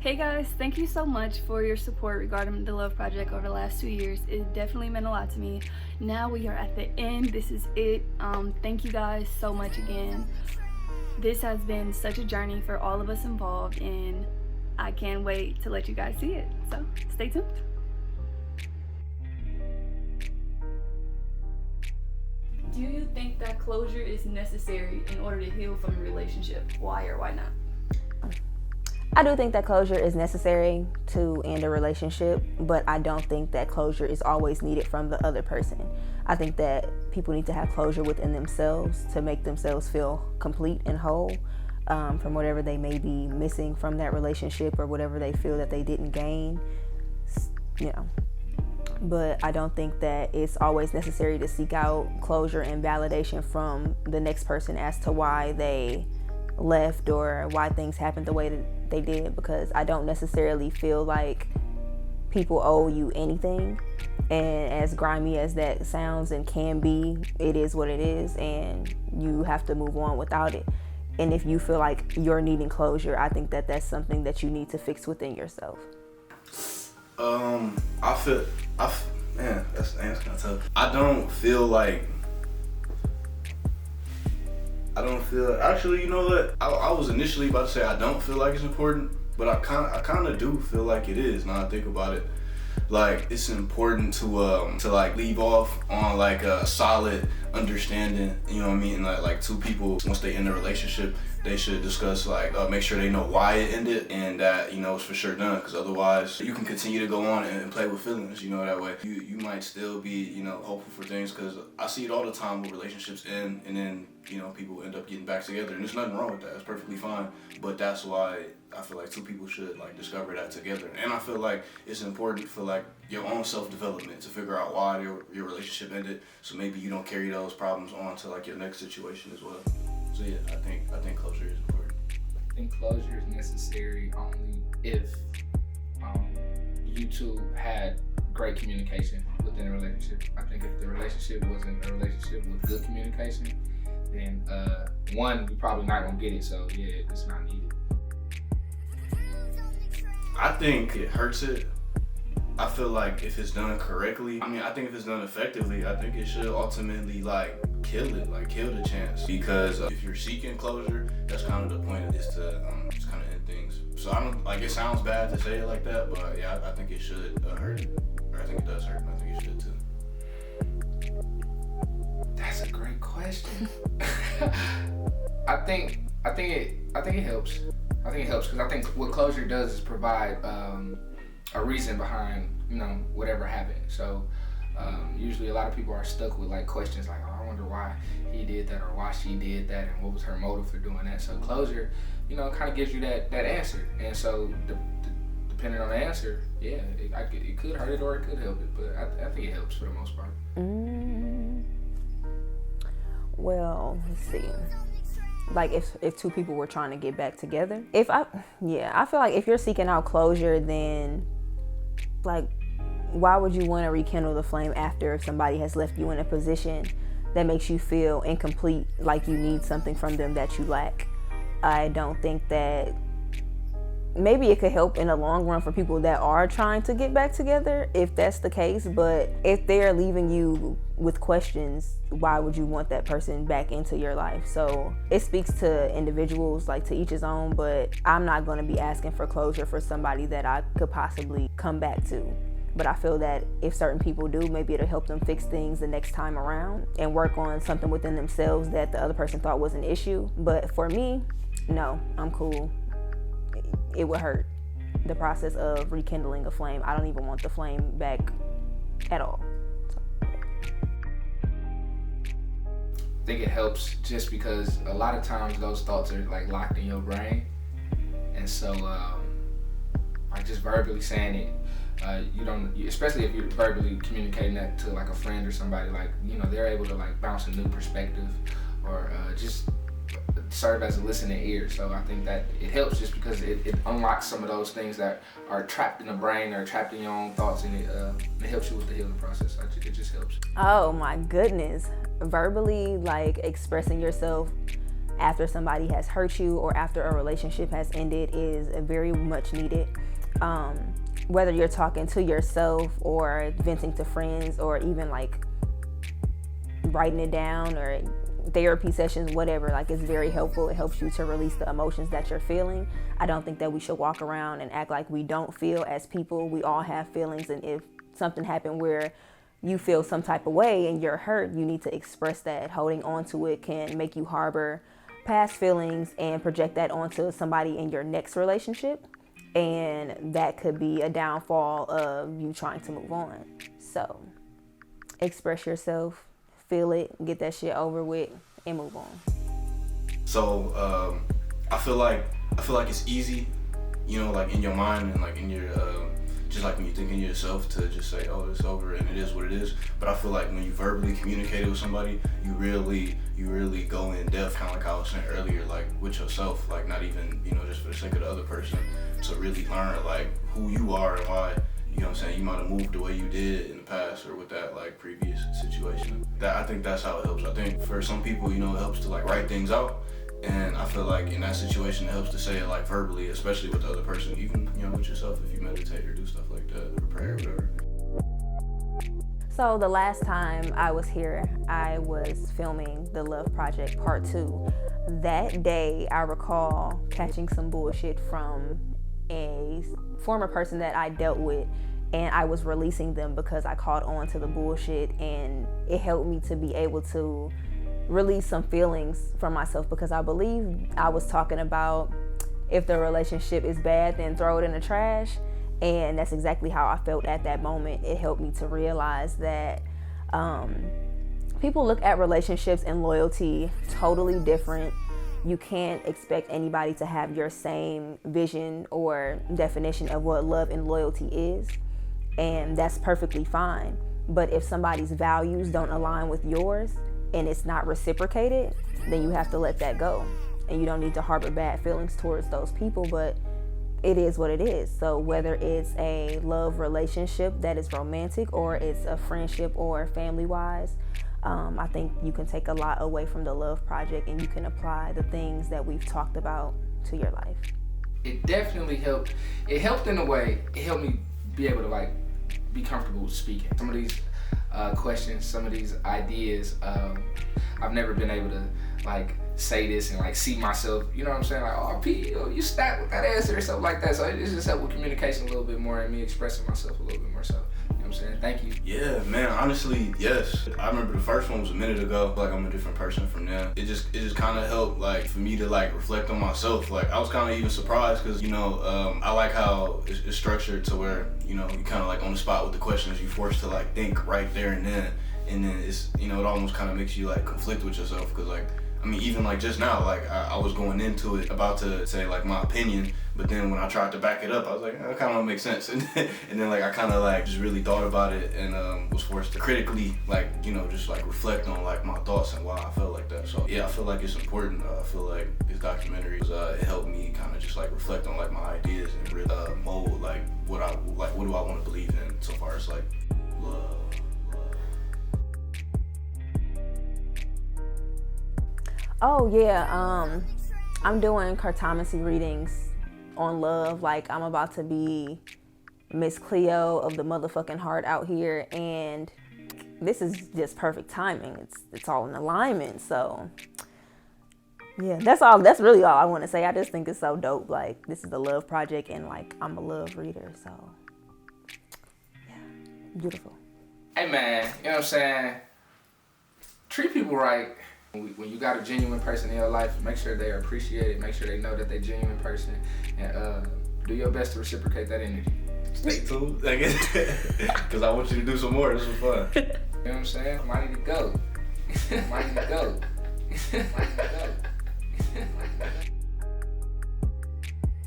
Hey guys, thank you so much for your support regarding the Love Project over the last 2 years. It definitely meant a lot to me. Now we are at the end. This is it. Thank you guys so much again. This has been such a journey for all of us involved, and I can't wait to let you guys see it. So stay tuned. Do you think that closure is necessary in order to heal from a relationship? Why or why not? I do think that closure is necessary to end a relationship, but I don't think that closure is always needed from the other person. I think that people need to have closure within themselves to make themselves feel complete and whole from whatever they may be missing from that relationship or whatever they feel that they didn't gain, But I don't think that it's always necessary to seek out closure and validation from the next person as to why they left or why things happened the way that they did, because I don't necessarily feel like people owe you anything. And as grimy as that sounds and can be, it is what it is, and you have to move on without it. And if you feel like you're needing closure, I think that that's something that you need to fix within yourself. Man, that's kind of tough. I don't feel, actually, you know what? I was initially about to say I don't feel like it's important, but I kind of do feel like it is now I think about it. Like, it's important to leave off on like a solid understanding, you know what I mean? Like two people, once they end a relationship, they should discuss make sure they know why it ended and that, it's for sure done, because otherwise you can continue to go on and play with feelings, that way. You might still be, hopeful for things, because I see it all the time with relationships end and then, people end up getting back together, and there's nothing wrong with that. It's perfectly fine. But that's why I feel like two people should discover that together. And I feel like it's important for your own self-development to figure out why your relationship ended, so maybe you don't carry those problems on to your next situation as well. So yeah, I think closure is important. I think closure is necessary only if you two had great communication within a relationship. I think if the relationship wasn't a relationship with good communication, then one, you're probably not gonna get it. So yeah, it's not needed. I think it hurts it. I feel like if it's done correctly, I think if it's done effectively, I think it should ultimately kill it, kill the chance. Because if you're seeking closure, that's kind of the point, is to just kind of end things. So I don't, it sounds bad to say it like that, but yeah, I think it should hurt. Or I think it does hurt, and I think it should too. That's a great question. I think it helps. I think it helps because I think what closure does is provide a reason behind whatever happened. So usually a lot of people are stuck with questions like, oh, I wonder why he did that or why she did that and what was her motive for doing that. So closure, kind of gives you that answer. And so depending on the answer, yeah, it could hurt it or it could help it. But I think it helps for the most part. Well, let's see. If two people were trying to get back together, I feel like if you're seeking out closure, then why would you want to rekindle the flame after somebody has left you in a position that makes you feel incomplete, like you need something from them that you lack? I don't think that, maybe it could help in the long run for people that are trying to get back together, if that's the case. But if they're leaving you with questions, why would you want that person back into your life? So it speaks to individuals, to each his own, but I'm not going to be asking for closure for somebody that I could possibly come back to. But I feel that if certain people do, maybe it'll help them fix things the next time around and work on something within themselves that the other person thought was an issue. But for me, no, I'm cool. It would hurt, the process of rekindling a flame. I don't even want the flame back at all. So. I think it helps just because a lot of times those thoughts are locked in your brain, and so just verbally saying it, you don't, especially if you're verbally communicating that to a friend or somebody, they're able to bounce a new perspective or just serve as a listening ear. So I think that it helps just because it unlocks some of those things that are trapped in the brain or trapped in your own thoughts, and it helps you with the healing process. It just helps. Oh my goodness. Verbally expressing yourself after somebody has hurt you or after a relationship has ended is very much needed. Whether you're talking to yourself or venting to friends or even like writing it down or therapy sessions, whatever, like it's very helpful. It helps you to release the emotions that you're feeling. I don't think that we should walk around and act like we don't feel as people. We all have feelings, and if something happened where you feel some type of way and you're hurt, you need to express that. Holding on to it can make you harbor past feelings and project that onto somebody in your next relationship, and that could be a downfall of you trying to move on. So express yourself, feel it, get that shit over with, and move on. So I feel like it's easy, you know, like in your mind and like in your just like when you think in yourself to just say, oh, it's over and it is what it is. But I feel like when you verbally communicate it with somebody, you really go in depth, kind of like I was saying earlier, like with yourself, like not even, you know, just for the sake of the other person, to really learn like who you are and why, you know what I'm saying, you might have moved the way you did in the past or with that like previous situation. I think that's how it helps. I think for some people, you know, it helps to like write things out. And I feel like in that situation, it helps to say it like verbally, especially with the other person, even, you know, with yourself, if you meditate or do stuff like that, or pray or whatever. So the last time I was here, I was filming the Love Project Part 2. That day, I recall catching some bullshit from a former person that I dealt with, and I was releasing them because I caught on to the bullshit, and it helped me to be able to release some feelings from myself, because I believe I was talking about if the relationship is bad, then throw it in the trash. And that's exactly how I felt at that moment. It helped me to realize that people look at relationships and loyalty totally different. You can't expect anybody to have your same vision or definition of what love and loyalty is. And that's perfectly fine. But if somebody's values don't align with yours, and it's not reciprocated, then you have to let that go. And you don't need to harbor bad feelings towards those people, but it is what it is. So whether it's a love relationship that is romantic or it's a friendship or family-wise, I think you can take a lot away from the Love Project, and you can apply the things that we've talked about to your life. It definitely helped. It helped in a way. It helped me be able to like be comfortable with speaking. Some of these questions, some of these ideas, I've never been able to like say this and like see myself, you know what I'm saying, like, oh P, you stacked with that answer or something like that. So it's just helped with communication a little bit more and me expressing myself a little bit more. So, you know what I'm saying, thank you. Yeah, man, honestly, yes. I remember the first one was a minute ago. Like I'm a different person from now. It just kind of helped like for me to like reflect on myself. Like I was kind of even surprised because, you know, I like how it's structured to where, you know, you kind of like on the spot with the questions, you forced to like think right there and then it's, you know, it almost kind of makes you like conflict with yourself, because like, I mean, even like just now, like I was going into it about to say like my opinion, but then when I tried to back it up, I was like, it kind of don't make sense. And then like I kind of like just really thought about it and was forced to critically like, you know, just like reflect on like my thoughts and why I felt like that. So yeah, I feel like it's important. I feel like this documentary, it helped me kind of just like reflect on like my ideas and really mold like what do I want to believe in so far as like love. Oh yeah, I'm doing cartomancy readings on love. Like I'm about to be Miss Cleo of the motherfucking heart out here, and this is just perfect timing. It's all in alignment. So yeah, that's really all I want to say. I just think it's so dope. Like this is the Love Project, and like I'm a love reader, so yeah, beautiful. Hey man, you know what I'm saying? Treat people right. When you got a genuine person in your life, make sure they are appreciated, make sure they know that they're a genuine person, and do your best to reciprocate that energy. Stay tuned, I guess, because I want you to do some more. This was fun. You know what I'm saying? Might need to go. Might need to go.